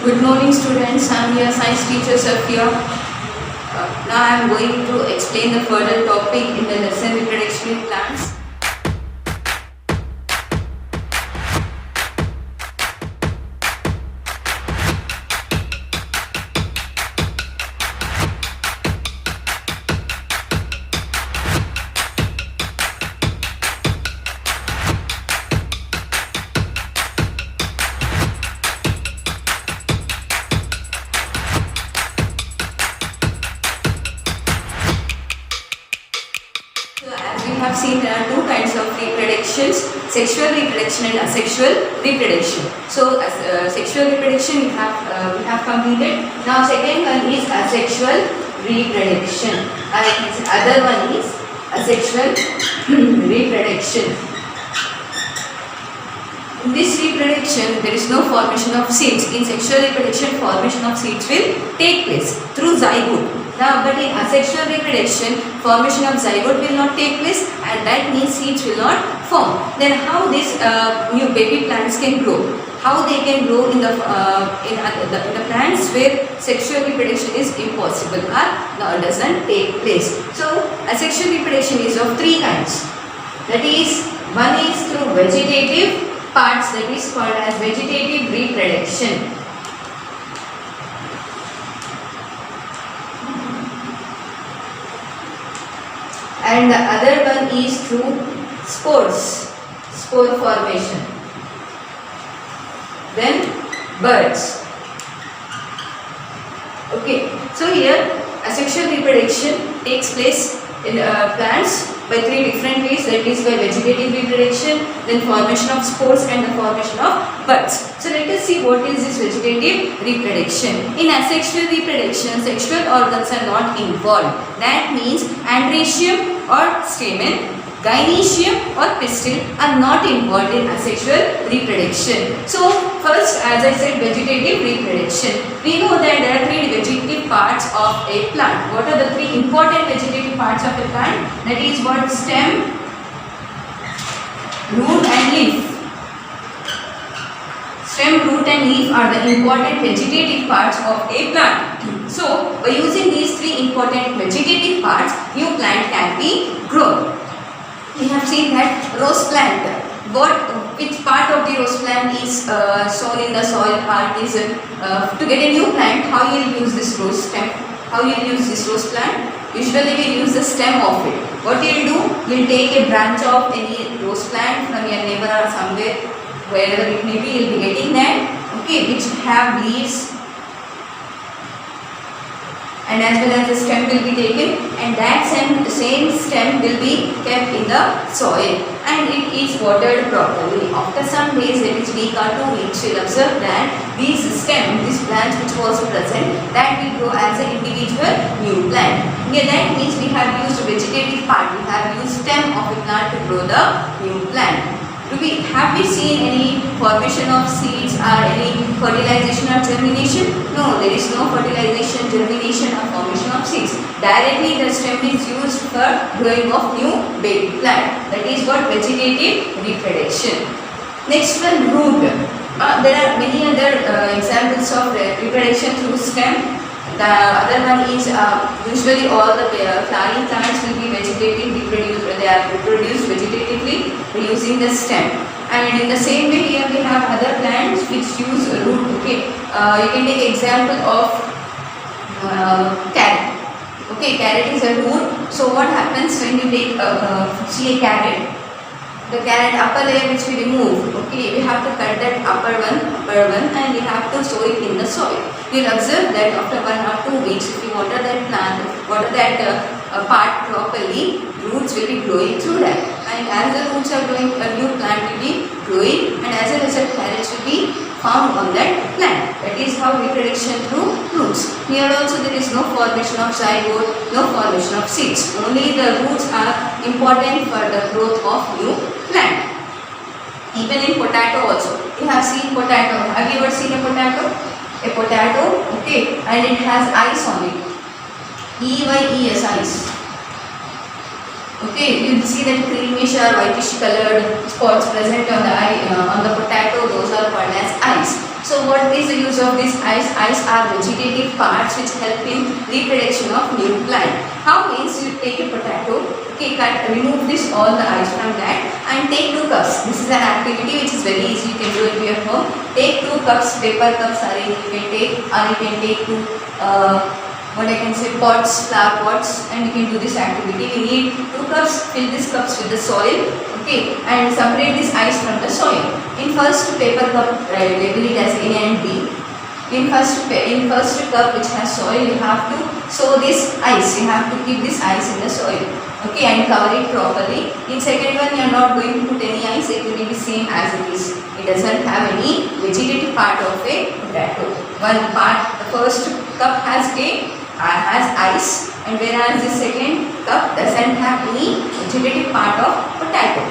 Good morning students, I am your science teacher Safia. Now I am going to explain the further topic in the lesson reproduction in plants. So as we have seen, there are two kinds of reproductions, sexual reproduction and asexual reproduction. So as sexual reproduction we have completed. Now second one is asexual reproduction. Other one is asexual reproduction. In this reproduction, there is no formation of seeds. In sexual reproduction, formation of seeds will take place through zygote. Now, but in asexual reproduction, formation of zygote will not take place, and that means seeds will not form. Then, how these new baby plants can grow? How they can grow in the plants where sexual reproduction is impossible or doesn't take place. So, asexual reproduction is of three kinds. That is, one is through vegetative parts, that is called as vegetative reproduction. And the other one is through spores, spore formation. Then birds. Okay, so here asexual reproduction takes place in plants by three different ways, that is by vegetative reproduction, then formation of spores and the formation of buds. So let us see what is this vegetative reproduction. In asexual reproduction, sexual organs are not involved. That means androecium or stamen, gynoecium or pistil are not involved in asexual reproduction. So first, as I said, vegetative reproduction. We know that there are three vegetative parts of a plant. What are the three important vegetative parts of a plant? That is what? Stem, root and leaf. Stem, root and leaf are the important vegetative parts of a plant. So by using these three important vegetative parts, new plant can be grown. We have seen that rose plant. Which part of the rose plant is sown in the soil part is to get a new plant. How you will use this rose stem? How you will use this rose plant? Usually we will use the stem of it. What you will do? You will take a branch of any rose plant from your neighbor or somewhere, wherever it may be. You will be getting that. Okay, which have leaves. And as well as the stem will be taken, and that same stem will be kept in the soil and it is watered properly. After some days, that is week or 2 weeks, you will observe that this branch which was present, that will grow as an individual new plant. Here that means we have used vegetative part, we have used stem of a plant to grow the new plant. Have we seen any formation of seeds or any fertilization or germination? No, there is no fertilization, germination or formation of seeds. Directly the stem is used for growing of new baby plant. That is what vegetative reproduction. Next one, root. There are many other examples of reproduction through stem. The other one is usually all the flowering plants will be vegetative reproduced. They are reproduced vegetatively using the stem. And in the same way, here we have other plants which use root. Okay, you can take example of carrot. Okay, carrot is a root. So what happens when you take see a carrot? The carrot upper layer which we remove, okay, we have to cut that upper one and we have to sow it in the soil. You will observe that after 1 or 2 weeks, if you water that plant, part properly, roots will be growing through that. And as the roots are growing, a new plant will be growing, and as a result, carrots will be found on that plant. That is how reproduction through roots. Here also there is no formation of zygote, no formation of seeds. Only the roots are important for the growth of new plant. Even in potato also. You have seen potato. Have you ever seen a potato? A potato, okay, and it has eyes on it. EYES, eyes. Okay, you will see that creamish or whitish colored spots present on the eye, on the potato. Those are called as eyes. So what is the use of this eyes? Eyes are vegetative parts which help in reproduction of new plant. How means you take a potato, okay, remove this all the eyes from that and take 2 cups. This is an activity which is very easy, you can do it at your home. Take 2 cups, paper cups you can take, or you can take 2 what I can say pots, flower pots, and you can do this activity. We need 2 cups, fill these cups with the soil, okay, and separate this ice from the soil. In first paper cup, label it as A and B. In first cup which has soil, you have to sow this ice, you have to keep this ice in the soil, okay, and cover it properly. In second one, you are not going to put any ice, it will be the same as it is. It doesn't have any vegetative part of a potato. One part, the first cup has ice, and whereas the second cup doesn't have any vegetative part of potato.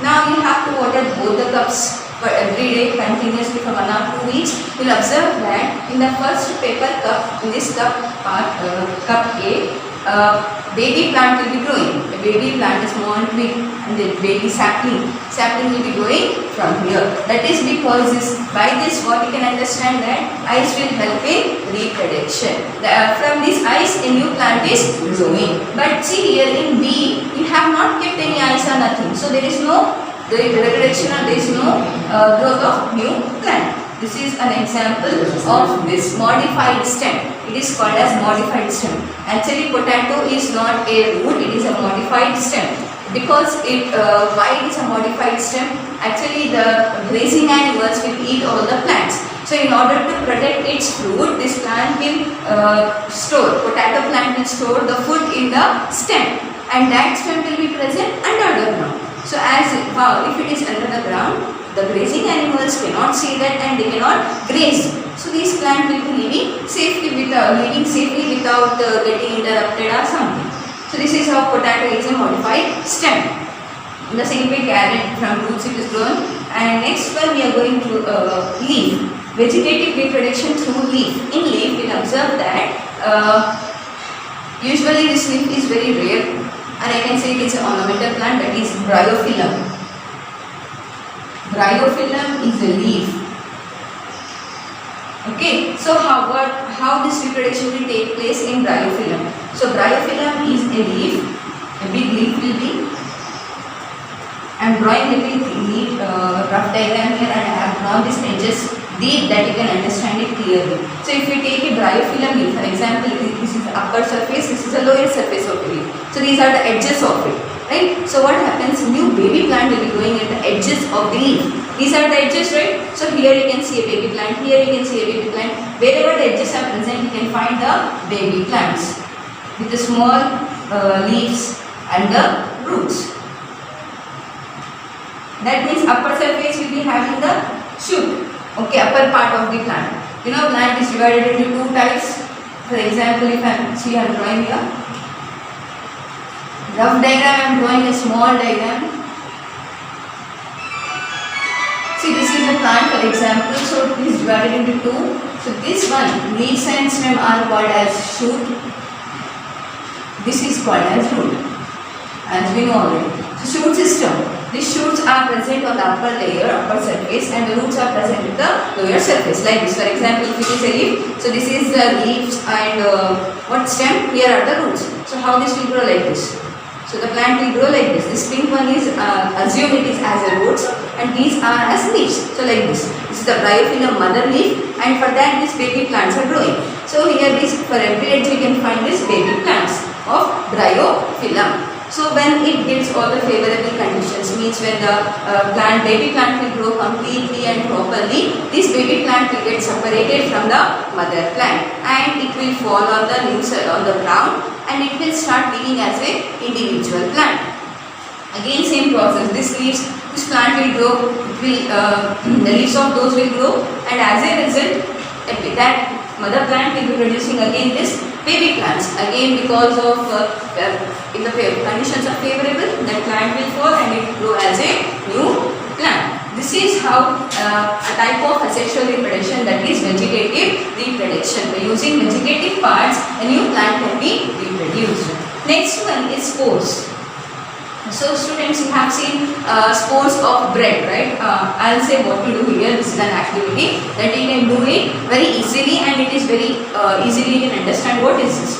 Now you have to water both the cups for every day continuously for 1 or 2 weeks. You will observe that in the first paper cup, in this cup A, baby plant will be growing. The baby plant is small twig and the baby sapling will be growing from here. That is because by this what you can understand that ice will help in reproduction. From this ice a new plant is growing. But see here in B, we have not kept any ice or nothing. So there is no reproduction or there is no growth of new plant. This is an example of this modified stem. It is called as modified stem. Actually, potato is not a root, it is a modified stem. Because why it is a modified stem? Actually, the grazing animals will eat all the plants. So, in order to protect its fruit, this plant will potato plant will store the food in the stem. And that stem will be present under the ground. So, if it is under the ground, the grazing animals cannot see that and they cannot graze. So these plants will be living safely without getting interrupted or something. So this is how potato is a modified stem. In the same way, carrot from roots it is grown. And next one we are going to leaf. Vegetative reproduction through leaf. In leaf we will observe that usually this leaf is very rare, and I can say it is an ornamental plant, that is bryophyllum. Bryophyllum is a leaf. Okay, so how this reproduction will take place in bryophyllum? So bryophyllum is a leaf, a big leaf will be. I am drawing a big rough diagram here, and I have drawn these edges deep that you can understand it clearly. So if we take a bryophyllum leaf, for example, this is the upper surface, this is the lower surface of the leaf. So these are the edges of it. Right? So what happens? New baby plant will be growing at the edges of the leaf. These are the edges, right? So here you can see a baby plant, here you can see a baby plant. Wherever the edges are present, you can find the baby plants with the small leaves and the roots. That means upper surface will be having the shoot, okay, upper part of the plant. You know, plant is divided into 2 types. For example, if I am drawing here. Rough diagram, I am drawing a small diagram. See, this is a plant, for example, so it is divided into 2. So this one, leaves and stem are called as shoot. This is called as root, as we know already. So shoot system. These shoots are present on the upper layer, upper surface, and the roots are present in the lower surface. Like this, for example, if it is a leaf, so this is the leaves and what stem? Here are the roots. So how this will grow like this? So the plant will grow like this. This pink one is assume it is as a roots, and these are as leaves. So like this. This is the bryophyllum mother leaf, and for that these baby plants are growing. So here this, for every edge you can find these baby plants of bryophyllum. So when it gets all the favorable conditions, means when the baby plant will grow completely and properly, this baby plant will get separated from the mother plant, and it will fall on the leaves on the ground, and it will start living as a individual plant. Again same process. This plant will grow. It will the leaves of those will grow, and as a result, that mother plant will be producing again this baby plants. Again, because of if the conditions are favorable, that plant will fall and it will grow as a new plant. This is how a type of asexual reproduction, that is vegetative reproduction. By using vegetative parts, a new plant can be reproduced. Next one is spores. So students, you have seen spores of bread, right? I'll say what to do here. This is an activity that you can do it very easily, and it is very easily you can understand what is this.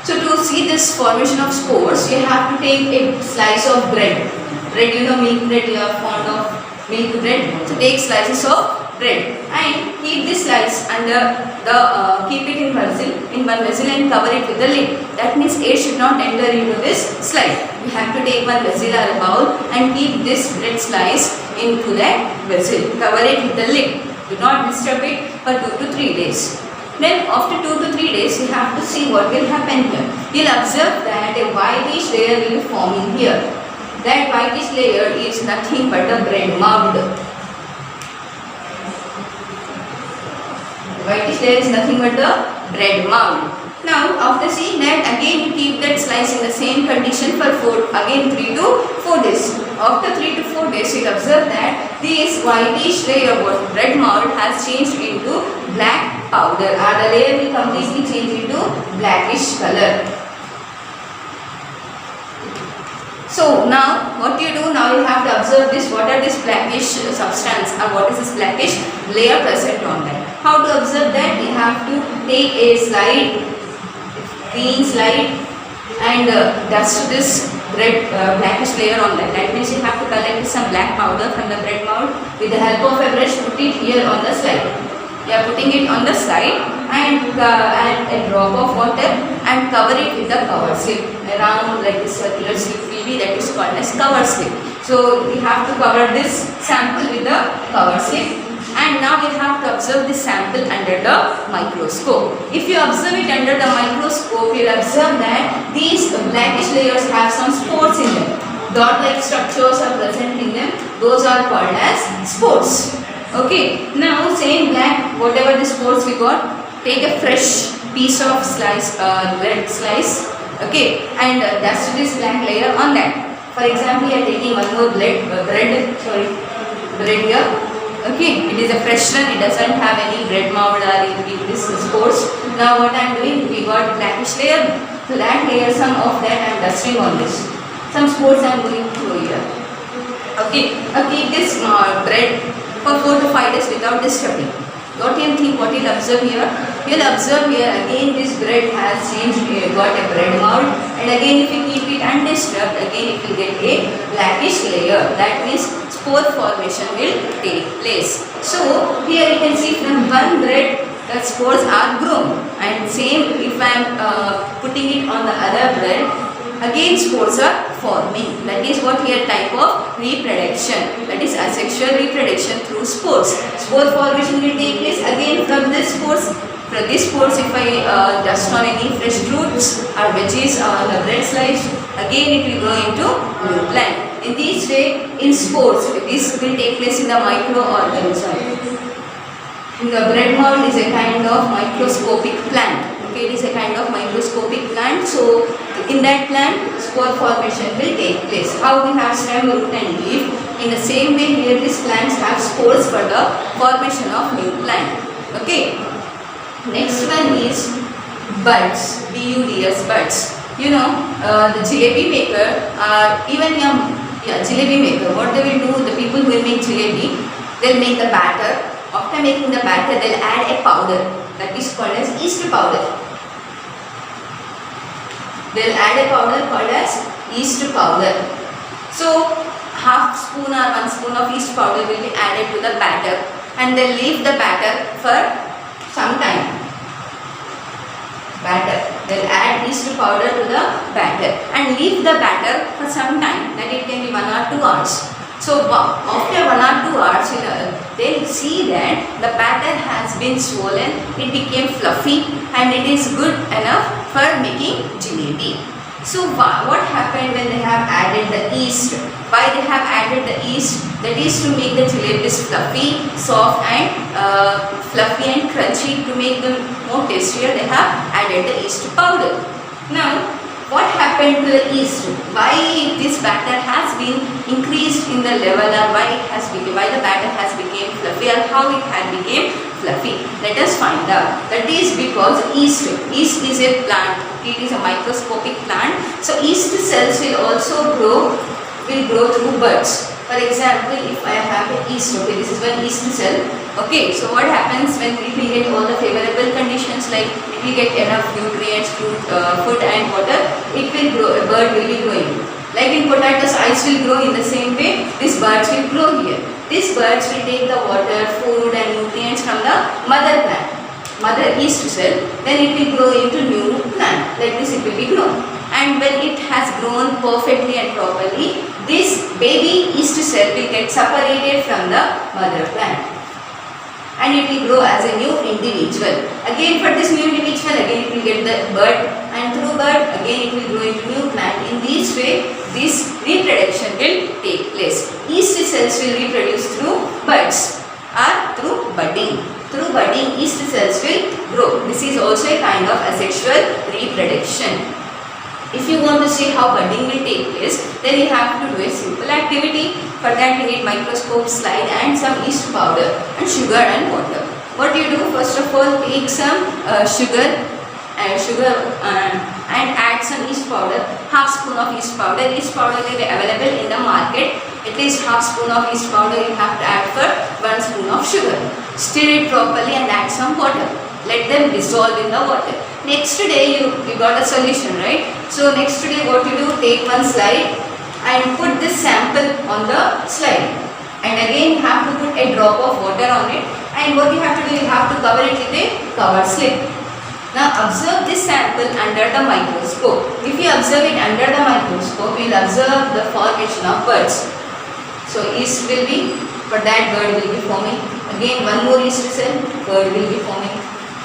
So to see this formation of spores, you have to take a slice of bread. Bread, you know, milk bread, you are fond of milk bread. So take slices of bread and keep this slice under the keep it in one vessel and cover it with the lid. That means air should not enter into this slide. You have to take one vessel or a bowl and keep this bread slice into that vessel. Cover it with the lid. Do not disturb it for 2 to 3 days. Then after 2 to 3 days, you have to see what will happen here. You'll observe that a whitish layer will be forming here. That whitish layer is nothing but a bread mold. Whitish layer is nothing but the bread mold. Now after seeing that, again you keep that slice in the same condition for 3 to 4 days. After 3 to 4 days, you will observe that this whitish layer of bread mold has changed into black powder, or the layer will completely change into blackish color. So now what you do, now you have to observe this, what are this blackish substance or what is this blackish layer present on that. How to observe that? You have to take a slide, clean slide, and dust this bread blackish layer on that. That means you have to collect some black powder from the bread mold. With the help of a brush, put it here on the slide. You are putting it on the side and add a drop of water and cover it with the cover slip. Around like this circular slip will be, that is called as cover slip. So you have to cover this sample with the cover slip, and now you have to observe this sample under the microscope. If you observe it under the microscope, you will observe that these blackish layers have some spores in them. Dot-like structures are present in them. Those are called as spores. Okay, now same black, whatever the spores we got, take a fresh piece of bread slice, okay, and dust this black layer on that. For example, you are taking one more bread here, okay, it is a fresh one, it doesn't have any bread mold or this spores. Now what I am doing, we got blackish layer, so that layer, some of that I am dusting on this. Some spores I am going through here. Okay, now keep this bread for 4 to 5 days without disturbing. What do you think? What you will observe here? You will observe here again this bread has changed, got a bread mold, and again if you keep it undisturbed, again it will get a blackish layer. That means spore formation will take place. So here you can see from one bread the spores are grown, and same if I am putting it on the other bread, again spores are forming. That is what here type of reproduction, that is asexual reproduction through spores. Spore formation will take place again from this spores. From these spores, if I dust on any fresh fruits or veggies on the bread slice, again it will go into new plant. In this way, in spores, this will take place in the microorganism. The bread mold is a kind of microscopic plant. Okay, it is a kind of microscopic plant. So in that plant, spore formation will take place. How we have stem, root and leaf, in the same way here these plants have spores for the formation of new plant. Okay. Next one is buds, B-U-D-S, buds. You know, the jalebi maker, jalebi maker, what they will do, the people who will make jalebi, they will make the batter. After making the batter, they will add a powder, that is called as yeast powder. They will add a powder called as yeast powder. So, half spoon or 1 spoon of yeast powder will be added to the batter, and they leave the batter for some time. They'll add yeast powder to the batter and leave the batter for some time, that it can be 1 or 2 hours. So after 1 or 2 hours, they'll see that the batter has been swollen, it became fluffy, and it is good enough for making jalebi. So what happened when they have added the yeast? Why they have added the yeast? That is to make the jalebis fluffy, soft and fluffy and crunchy. To make them more tastier, they have added the yeast powder. Now, what happened to the yeast? Why this batter has been increased in the level, or why the batter has become fluffy, or how it had become fluffy? Let us find out. That is because yeast is a plant. It is a microscopic plant. So yeast cells will also grow will grow through buds. For example, if I have a yeast, okay, this is one yeast cell. Okay, so what happens when it will get all the favorable conditions, like it will get enough nutrients, food and water, it will grow, a bird will be growing. Like in potatoes, ice will grow in the same way, these birds will grow here. These birds will take the water, food and nutrients from the mother plant, mother yeast cell, then it will grow into new plant, like this it will be grown. And when it has grown perfectly and properly, this baby yeast cell will get separated from the mother plant and it will grow as a new individual. Again for this new individual, again it will get the bud, and through bud again it will grow into new plant. In this way this reproduction will take place. Yeast cells will reproduce through buds or through budding. Through budding yeast cells will grow. This is also a kind of asexual reproduction. If you want to see how budding will take place, then you have to do a simple activity. For that you need microscope, slide and some yeast powder and sugar and water. What you do, first of all, take some sugar and add some yeast powder, half spoon of yeast powder. Yeast powder will be available in the market. At least half spoon of yeast powder you have to add for 1 spoon of sugar. Stir it properly and add some water. Let them dissolve in the water. Next day you got a solution, right? So next day what you do, take one slide and put this sample on the slide, and again you have to put a drop of water on it, and what you have to do, you have to cover it with a cover slip. Now observe this sample under the microscope. If you observe it under the microscope, you will observe the formation of buds. So yeast will be, for that bird will be forming. Again one more yeast cell, bird will be forming.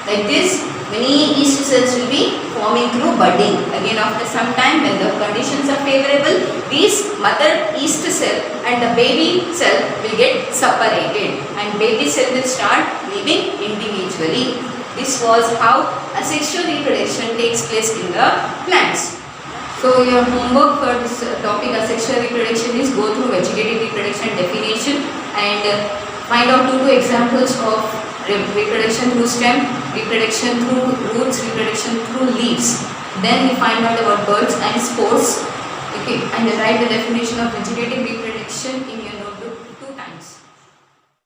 Like this, many yeast cells will be forming through budding. Again after some time, when the conditions are favorable, this mother yeast cell and the baby cell will get separated and baby cell will start living individually. This was how asexual reproduction takes place in the plants. So your homework for this topic asexual reproduction is go through vegetative reproduction definition and find out 2 examples of reproduction through stem, reproduction through roots, reproduction through leaves. Then we find out about birds and spores. Okay, and write the definition of vegetative reproduction in your notebook.